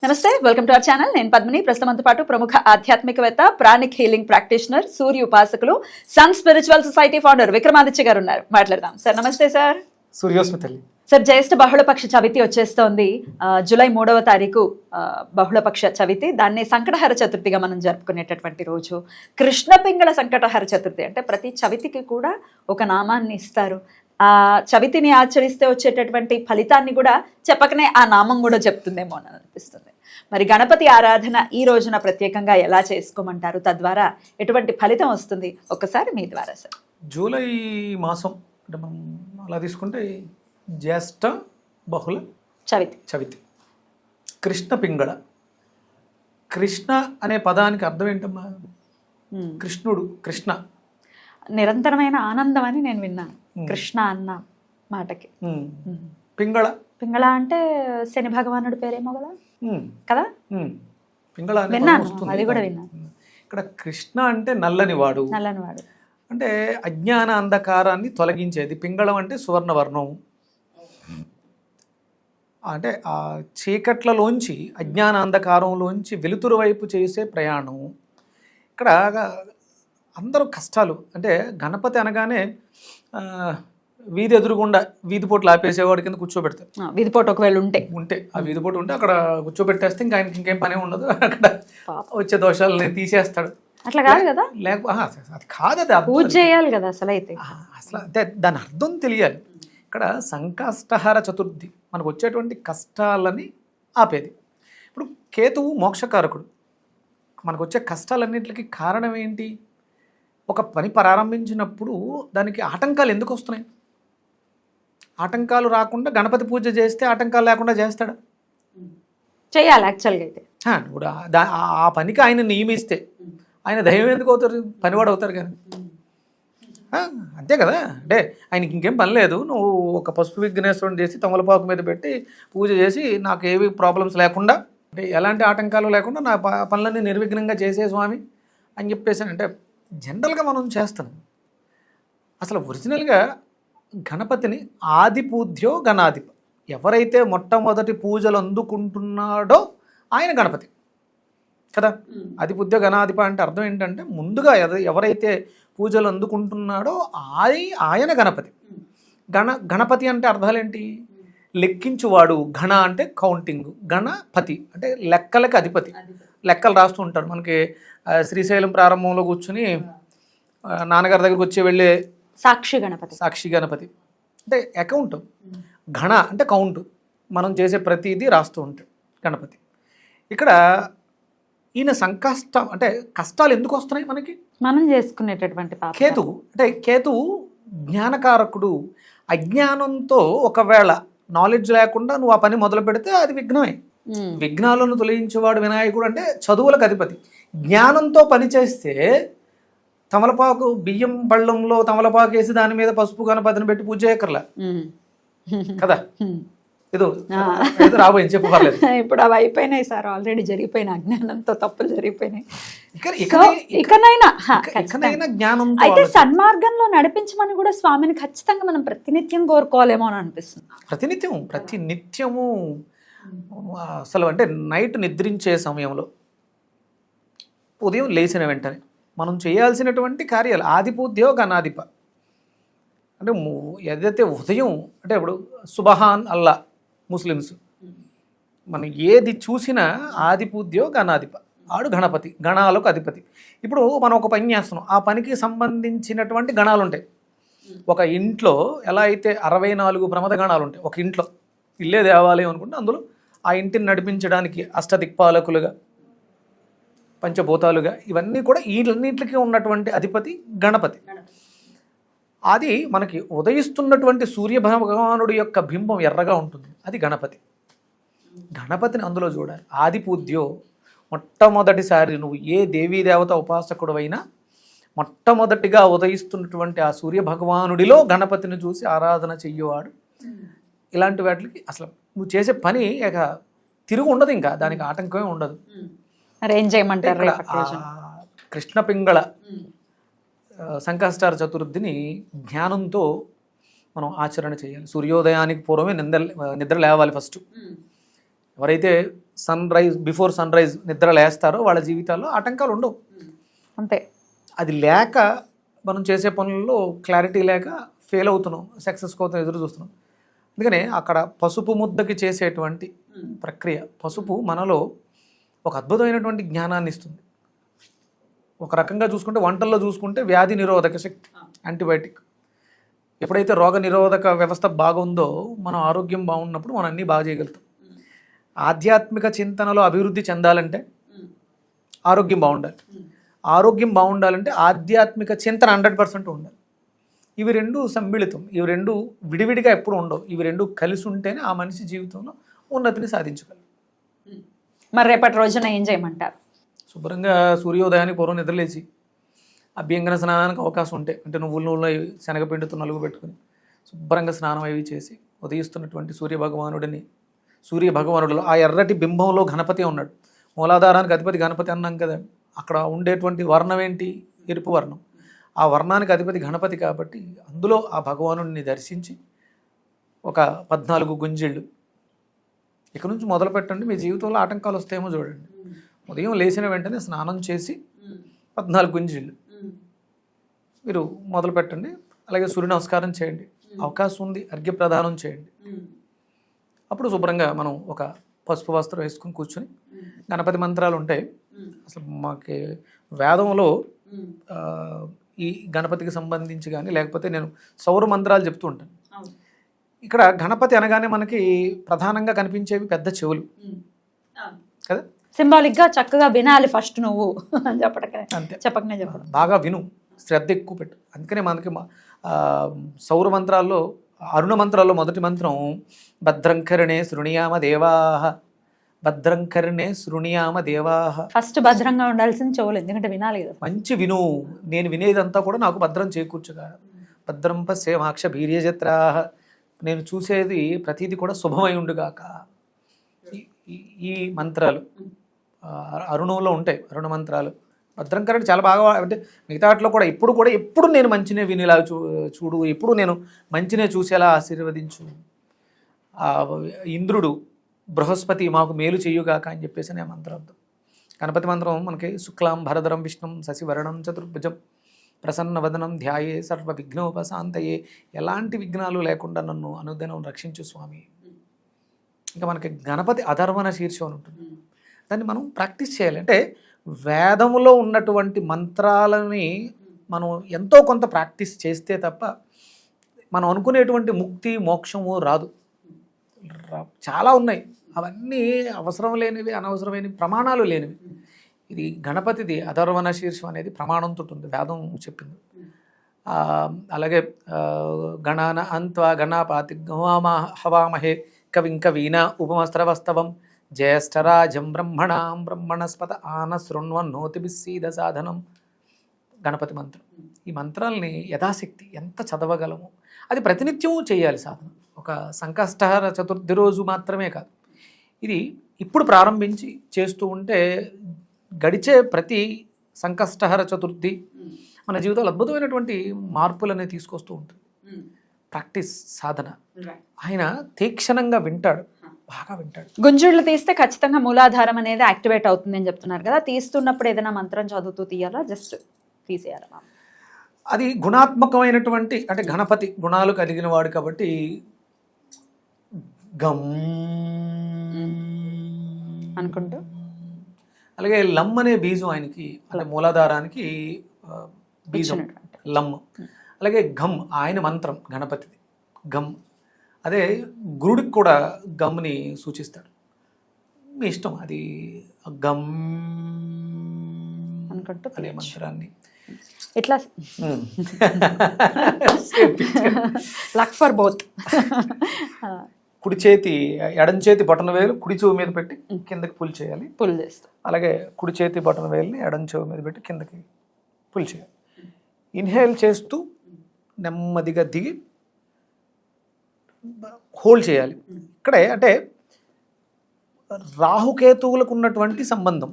నమస్తే, welcome to our channel. నేను పద్మిని. ప్రస్తుతంతో పాటు ప్రముఖ ఆధ్యాత్మికవేత్త, ప్రాణిక్ హీలింగ్ ప్రాక్టీషనర్, సూర్య ఉపాసకులు, sun spiritual society founder Vikramaditya గారు ఉన్నారు. మాట్లాడదాం సార్. నమస్తే సార్. సూర్యోస్మి తల్లి. సార్, జ్యేష్ఠ బహుళపక్ష చవితి వచ్చేస్తోంది. జూలై 3వ తారీఖు బహుళపక్ష చవితి. దాన్ని సంకటహర చతుర్థిగా మనం జరుపుకునేటటువంటి రోజు. కృష్ణ పింగళ సంకటహర చతుర్థి అంటే ప్రతి చవితికి కూడా ఒక నామాన్ని ఇస్తారు. ఆ చవితిని ఆచరిస్తే వచ్చేటటువంటి ఫలితాన్ని కూడా చెప్పకనే ఆ నామం కూడా చెప్తుందేమో అని అనిపిస్తుంది. మరి గణపతి ఆరాధన ఈ రోజున ప్రత్యేకంగా ఎలా చేసుకోమంటారు? తద్వారా ఎటువంటి ఫలితం వస్తుంది? ఒక్కసారి మీ ద్వారా సార్. జూలై మాసం అంటే మనం అలా తీసుకుంటే జ్యేష్ఠ బహుళ చవితి. కృష్ణ పింగళ. కృష్ణ అనే పదానికి అర్థం ఏంటమ్మా? కృష్ణుడు. కృష్ణ నిరంతరమైన ఆనందం అని నేను విన్నాను. కృష్ణ అన్న మాటకి. పింగళ. పింగళ అంటే శని భగవానుడి పేరేమో కదా కదా. పింగళ విన్నాను, అది కూడా విన్నాను. ఇక్కడ కృష్ణ అంటే నల్లనివాడు. నల్లనివాడు అంటే అజ్ఞాన అంధకారాన్ని తొలగించేది. పింగళం అంటే సువర్ణవర్ణం. అంటే ఆ చీకట్లలోంచి, అజ్ఞాన అంధకారంలోంచి వెలుతురు వైపు చేసే ప్రయాణం. ఇక్కడ అందరూ కష్టాలు. అంటే గణపతి అనగానే వీధి ఎదురుగుండా వీధిపోట్లు ఆపేసేవాడి కింద కూర్చోబెడతారు. వీధిపోటు ఒకవేళ ఉంటే ఆ వీధిపోటు ఉంటే అక్కడ కూర్చోబెట్టేస్తే ఇంకా ఆయనకి ఇంకేం పనే ఉండదు. అక్కడ వచ్చే దోషాలని తీసేస్తాడు. అట్లా కాదు కదా. అది కాదు, అది పూజ చేయాలి కదా అసలు. అయితే అసలు అంటే దాని అర్థం తెలియాలి. ఇక్కడ సంకష్టహర చతుర్థి మనకు వచ్చేటువంటి కష్టాలని ఆపేది. ఇప్పుడు కేతువు మోక్షకారకుడు. మనకు వచ్చే కష్టాలన్నింటికి కారణం ఏంటి? ఒక పని ప్రారంభించినప్పుడు దానికి ఆటంకాలు ఎందుకు వస్తున్నాయి? ఆటంకాలు రాకుండా గణపతి పూజ చేస్తే ఆటంకాలు లేకుండా చేస్తాడా? చేయాలి యాక్చువల్గా. అయితే ఇప్పుడు ఆ పనికి ఆయన నియమిస్తే ఆయన దైవం ఎందుకు అవుతారు? పనివాడు అవుతారు కానీ. అంతే కదా. అంటే ఆయనకి ఇంకేం పని లేదు. నువ్వు ఒక పసుపు విఘ్నేశ్వరుని చేసి తమలపాకు మీద పెట్టి పూజ చేసి నాకు ఏవి ప్రాబ్లమ్స్ లేకుండా, అంటే ఎలాంటి ఆటంకాలు లేకుండా నా పనులన్నీ నిర్విఘ్నంగా చేసే స్వామి అని చెప్పేసి అంటే జనరల్గా మనం చేస్తున్నాం. అసలు ఒరిజినల్గా గణపతిని ఆదిపూజ్యో గణాధిప, ఎవరైతే మొట్టమొదటి పూజలు అందుకుంటున్నాడో ఆయన గణపతి కదా. ఆదిపూజ్య గణాధిప అంటే అర్థం ఏంటంటే ముందుగా ఎవరైతే పూజలు అందుకుంటున్నాడో ఆయన గణపతి. గణపతి అంటే అర్థాలేంటి? లెక్కించువాడు. గణ అంటే కౌంటింగ్, గణపతి అంటే లెక్కలకి అధిపతి. లెక్కలు రాస్తూ ఉంటాడు. మనకి శ్రీశైలం ప్రారంభంలో కూర్చుని నాన్నగారి దగ్గరికి వచ్చి వెళ్ళే సాక్షి గణపతి అంటే అకౌంట్. గణ అంటే కౌంట్. మనం చేసే ప్రతిదీ రాస్తూ ఉంటాడు గణపతి. ఇక్కడ ఈయన సంకష్టం అంటే కష్టాలు ఎందుకు వస్తున్నాయి మనకి? మనం చేసుకునేటటువంటి కేతువు. అంటే కేతువు జ్ఞానకారకుడు. అజ్ఞానంతో ఒకవేళ నాలెడ్జ్ లేకుండా నువ్వు ఆ పని మొదలు పెడితే అది విఘ్నమే. విఘ్నాలను తొలగించేవాడు వినాయకుడు. అంటే చదువులకు అధిపతి. జ్ఞానంతో పనిచేస్తే తమలపాకు బియ్యం పళ్ళంలో తమలపాకు వేసి దాని మీద పసుపు గణపతిని పెట్టి పూజ చేయక్కర్లా కదా. ఏదో రాబోయే చెప్పు పర్లేదు. ఇప్పుడు అవి అయిపోయినాయి సార్, ఆల్రెడీ జరిగిపోయిన అజ్ఞానంతో తప్పులు జరిగిపోయినాయి. ఇకనైనా జ్ఞానం అయితే సన్మార్గంలో నడిపించమని కూడా స్వామిని ఖచ్చితంగా మనం ప్రతినిత్యం కోరుకోవాలేమో అని అనిపిస్తుంది. ప్రతినిత్యము అసలు అంటే నైట్ నిద్రించే సమయంలో, ఉదయం లేచిన వెంటనే మనం చేయాల్సినటువంటి కార్యాలు ఆదిపూజ్యో గణాధిప. అంటే ఏదైతే ఉదయం అంటే ఇప్పుడు సుబహాన్ అల్లా ముస్లిమ్స్, మనం ఏది చూసినా ఆదిపూజ్యో గణాధిప, ఆడు గణపతి, గణాలకు అధిపతి. ఇప్పుడు మనం ఒక పని చేస్తున్నాం, ఆ పనికి సంబంధించినటువంటి గణాలు ఉంటాయి. ఒక ఇంట్లో ఎలా అయితే 64 ప్రమద గణాలు ఉంటాయి. ఒక ఇంట్లో ఇల్లే దేవాలయం అనుకుంటే అందులో ఆ ఇంటిని నడిపించడానికి అష్టదిక్పాలకులుగా, పంచభూతాలుగా, ఇవన్నీ కూడా వీటన్నిటికీ ఉన్నటువంటి అధిపతి గణపతి. అది మనకి ఉదయిస్తున్నటువంటి సూర్య భగవానుడి యొక్క బింబం ఎర్రగా ఉంటుంది, అది గణపతి. గణపతిని అందులో చూడాలి. ఆదిపూజ్యో, మొట్టమొదటిసారి నువ్వు ఏ దేవీ దేవత ఉపాసకుడు అయినా మొట్టమొదటిగా ఉదయిస్తున్నటువంటి ఆ సూర్య భగవానుడిలో గణపతిని చూసి ఆరాధన చెయ్యేవాడు. ఇలాంటి వాటికి అసలు నువ్వు చేసే పని ఇక తిరుగు ఉండదు, ఇంకా దానికి ఆటంకమే ఉండదు. ఏం చేయమంటారు? కృష్ణ పింగళ సంకష్టహర చతుర్థిని జ్ఞానంతో మనం ఆచరణ చేయాలి. సూర్యోదయానికి పూర్వమే నిద్ర లేవాలి ఫస్ట్. ఎవరైతే బిఫోర్ సన్ రైజ్ నిద్ర లేస్తారో వాళ్ళ జీవితాల్లో ఆటంకాలు ఉండవు. అంతే. అది లేక మనం చేసే పనుల్లో క్లారిటీ లేక ఫెయిల్ అవుతున్నాం, సక్సెస్ కోసం ఎదురు చూస్తున్నాం. అందుకనే అక్కడ పసుపు ముద్దకి చేసేటువంటి ప్రక్రియ, పసుపు మనలో ఒక అద్భుతమైనటువంటి జ్ఞానాన్ని ఇస్తుంది. ఒక రకంగా చూసుకుంటే వంటల్లో చూసుకుంటే వ్యాధి నిరోధక శక్తి, యాంటీబయాటిక్. ఎప్పుడైతే రోగ నిరోధక వ్యవస్థ బాగుందో మనం ఆరోగ్యం బాగున్నప్పుడు మనం అన్నీ బాగా చేయగలుగుతాం. ఆధ్యాత్మిక చింతనలో అభివృద్ధి చెందాలంటే ఆరోగ్యం బాగుండాలి, ఆరోగ్యం బాగుండాలంటే ఆధ్యాత్మిక చింతన 100% ఉండాలి. ఇవి రెండు సమ్మిళితం, ఇవి రెండు విడివిడిగా ఎప్పుడు ఉండవు. ఇవి రెండు కలిసి ఉంటేనే ఆ మనిషి జీవితంలో ఉన్నతిని సాధించగలరు. మరి రేపటి రోజున ఏం చేయమంటారు? శుభ్రంగా సూర్యోదయానికి పూర్వం నిద్రలేచి అభ్యంగన స్నానానికి అవకాశం ఉంటే, అంటే నువ్వులు శనగపిండితో నలుగు పెట్టుకుని శుభ్రంగా స్నానం అవి చేసి ఉదయిస్తున్నటువంటి సూర్య భగవానుడిలో ఆ ఎర్రటి బింబంలో గణపతి ఉన్నాడు. మూలాధారానికి అధిపతి గణపతి అన్నాం కదా. అక్కడ ఉండేటువంటి వర్ణం ఏంటి? ఎరుపు వర్ణం. ఆ వర్ణానికి అధిపతి గణపతి కాబట్టి అందులో ఆ భగవానుడిని దర్శించి ఒక 14 గుంజిళ్ళు ఇక నుంచి మొదలు పెట్టండి. మీ జీవితంలో ఆటంకాలు వస్తాయేమో చూడండి. ఉదయం లేచిన వెంటనే స్నానం చేసి 14 గుంజిళ్ళు మీరు మొదలు పెట్టండి. అలాగే సూర్య నమస్కారం చేయండి, అవకాశం ఉంది అర్ఘ్యప్రదానం చేయండి. అప్పుడు శుభ్రంగా మనం ఒక పసుపు వస్త్రం వేసుకుని కూర్చొని గణపతి మంత్రాలు ఉంటాయి. అసలు మాకు వేదంలో ఈ గణపతికి సంబంధించి కానీ లేకపోతే నేను సౌర మంత్రాలు చెప్తూ ఉంటాను. ఇక్కడ గణపతి అనగానే మనకి ప్రధానంగా కనిపించేవి పెద్ద చెవులు కదా. సింబాలిక్గా చక్కగా వినాలి ఫస్ట్ నువ్వు అంతే, చెప్పకనే బాగా విను, శ్రద్ధ ఎక్కువ పెట్టు. అందుకనే మనకి సౌర మంత్రాల్లో అరుణ మంత్రాల్లో మొదటి మంత్రం భద్రంకరణే శృణుయామ దేవాహ, భద్రంకరణే శృణుయామ దేవాహ. ఫస్ట్ భద్రంగా ఉండాల్సిన చెవులు, ఎందుకంటే వినాలి కదా. మంచి విను, నేను వినేదంతా కూడా నాకు భద్రం చేకూర్చుగా. భద్రం పశ్యేమాక్ష భీర్యజత్రాహ, నేను చూసేది ప్రతిదీ కూడా శుభమై ఉండుగాక. ఈ మంత్రాలు అరుణంలో ఉంటాయి, అరుణ మంత్రాలు. భద్రంకరణి చాలా బాగా, అంటే మిగతా వాటిలో కూడా ఎప్పుడు నేను మంచినే వినేలా చూడు, ఎప్పుడు నేను మంచినే చూసేలా ఆశీర్వదించు. ఇంద్రుడు బృహస్పతి మాకు మేలు చెయ్యుగాక అని చెప్పేసి నేను మంత్రార్థం. గణపతి మంత్రం మనకి శుక్లాం భరధరం విష్ణుం శశివర్ణం చతుర్భుజం ప్రసన్నవదనం ధ్యాయే సర్వ విఘ్నోపశాంతయే. ఎలాంటి విఘ్నాలు లేకుండా నన్ను అనుదినం రక్షించు స్వామి. ఇంకా మనకి గణపతి అధర్వణ శీర్షం అని ఉంటుంది. దాన్ని మనం ప్రాక్టీస్ చేయాలి. అంటే వేదములో ఉన్నటువంటి మంత్రాలని మనం ఎంతో కొంత ప్రాక్టీస్ చేస్తే తప్ప మనం అనుకునేటువంటి ముక్తి మోక్షము రాదు. చాలా ఉన్నాయి, అవన్నీ అవసరం లేనివి, అనవసరమైనవి, ప్రమాణాలు లేనివి. ఇది గణపతిది అధర్వణ శీర్షం అనేది ప్రమాణంతో ఉంటుంది, వేదం చెప్పింది. అలాగే గణాన అంత్వా గణాపాతి హవామహే కవిం కవీనా ఉపమస్త్రవస్తవం జ్యేష్ఠరాజం బ్రహ్మణాం బ్రహ్మణస్పత ఆన శృణ్వన్నోతిభిస్సీద సాధనం. గణపతి మంత్రం. ఈ మంత్రాలని యథాశక్తి ఎంత చదవగలము అది ప్రతినిత్యము చేయాలి సాధన. ఒక సంకష్టహర చతుర్థి రోజు మాత్రమే కాదు, ఇది ఇప్పుడు ప్రారంభించి చేస్తూ ఉంటే గడిచే ప్రతి సంకష్టహర చతుర్థి మన జీవితంలో అద్భుతమైనటువంటి మార్పులనే తీసుకొస్తూ ఉంటుంది. ప్రాక్టీస్, సాధన. ఆయన తీక్షణంగా వింటాడు, బాగా వింటాడు. గుంజుళ్ళు తీస్తే ఖచ్చితంగా మూలాధారం అనేది యాక్టివేట్ అవుతుంది అని చెప్తున్నారు కదా. తీస్తున్నప్పుడు ఏదైనా మంత్రం చదువుతూ తీయాలా, జస్ట్ తీసేయాలా? అది గుణాత్మకమైనటువంటి, అంటే గణపతి గుణాలు కలిగిన వాడు కాబట్టి గమ్ అనుకుంటూ, అలాగే అలాగే లమ్ అనే బీజం ఆయనకి, అంటే మూలాధారానికి బీజం లమ్. అలాగే ఘమ్ ఆయన మంత్రం గణపతిది, గమ్. అదే గురుడికి కూడా గమ్ని సూచిస్తాడు. మీ ఇష్టం, అది గమ్ అనుకుంటూ అనే మంత్రాన్ని ఇట్లా లక్ ఫర్ బోత్. కుడి చేతి ఎడం చేతి బొటన వేలు కుడి చెవు మీద పెట్టి కిందకి పుల్ చేయాలి, పుల్ చేస్తాం. అలాగే కుడి చేతి బొటన వేలుని ఎడం చెవు మీద పెట్టి కిందకి పుల్ చేయాలి. ఇన్హేల్ చేస్తూ నెమ్మదిగా దిగి హోల్డ్ చేయాలి. ఇక్కడే అంటే రాహుకేతువులకు ఉన్నటువంటి సంబంధం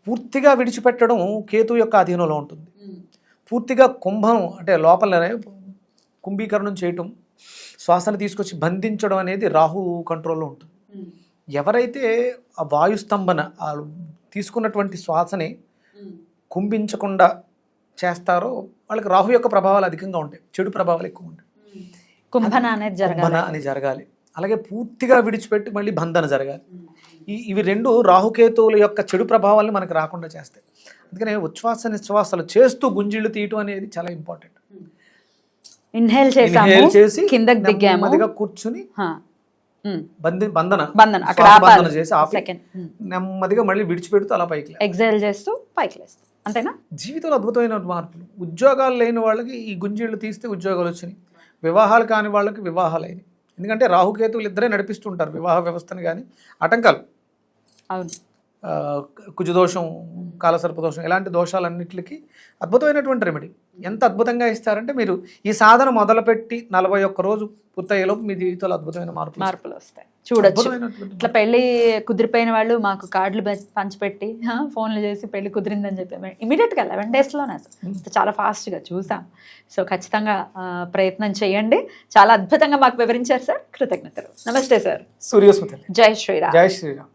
పూర్తిగా విడిచిపెట్టడం కేతు యొక్క అధీనంలో ఉంటుంది. పూర్తిగా కుంభం అంటే లోపలనే కుంభీకరణం చేయటం, శ్వాసను తీసుకొచ్చి బంధించడం అనేది రాహు కంట్రోల్లో ఉంటుంది. ఎవరైతే ఆ వాయుస్తంభన ఆ తీసుకున్నటువంటి శ్వాసని కుంభించకుండా చేస్తారో వాళ్ళకి రాహు యొక్క ప్రభావాలు అధికంగా ఉంటాయి, చెడు ప్రభావాలు ఎక్కువ ఉంటాయి. కుంభన అనేది జరగాలి. కుంభన అని జరగాలి, అలాగే పూర్తిగా విడిచిపెట్టి మళ్ళీ బంధన జరగాలి. ఇవి రెండు రాహుకేతువుల యొక్క చెడు ప్రభావాలను మనకు రాకుండా చేస్తాయి. అందుకనే ఉచ్ఛ్వాస నిశ్వాసాలు చేస్తూ గుంజిళ్ళు తీయటం అనేది చాలా ఇంపార్టెంట్. ఇన్హేల్ చేసి కిందకి దిగాము, నెమ్మదిగా కూర్చుని బంధన అక్కడ బంధన చేసి ఆపి నెమ్మదిగా మళ్ళీ విడిచిపెడుతూ అలా పైకి ఎగ్జైల్ చేస్తూ పైకి లేస్తాం, అంతేనా? జీవితంలో అద్భుతమైన మార్పులు. ఉద్యోగాలు లేని వాళ్ళకి ఈ గుంజిళ్ళు తీస్తే ఉద్యోగాలు వచ్చినాయి, వివాహాలు కాని వాళ్ళకి వివాహాలు అయినాయి. ఎందుకంటే రాహుకేతువులు ఇద్దరే నడిపిస్తుంటారు వివాహ వ్యవస్థను. కానీ ఆటంకాలు, అవును, కుజదోషం, కాలసర్పదోషం, ఇలాంటి దోషాలన్నింటికి అద్భుతమైనటువంటి రెమెడీ. ఎంత అద్భుతంగా ఇస్తారంటే మీరు ఈ సాధన మొదలుపెట్టి 41 రోజు పూర్తయ్యేలోపు మీ జీవితంలో అద్భుతమైన మార్పులు వస్తాయి. చూడొచ్చు. ఇట్లా పెళ్లి కుదిరిపోయిన వాళ్ళు మాకు కార్డులు పంచిపెట్టి ఫోన్లు చేసి పెళ్లి కుదిరిందని చెప్పి ఇమీడియట్గా 11 daysలోనే అసలు చాలా ఫాస్ట్గా చూసాం. సో ఖచ్చితంగా ప్రయత్నం చేయండి. చాలా అద్భుతంగా మాకు వివరించారు సార్, కృతజ్ఞతలు. నమస్తే సార్. సూర్యోస్మిత. జై శ్రీరామ్. జై శ్రీరామ్.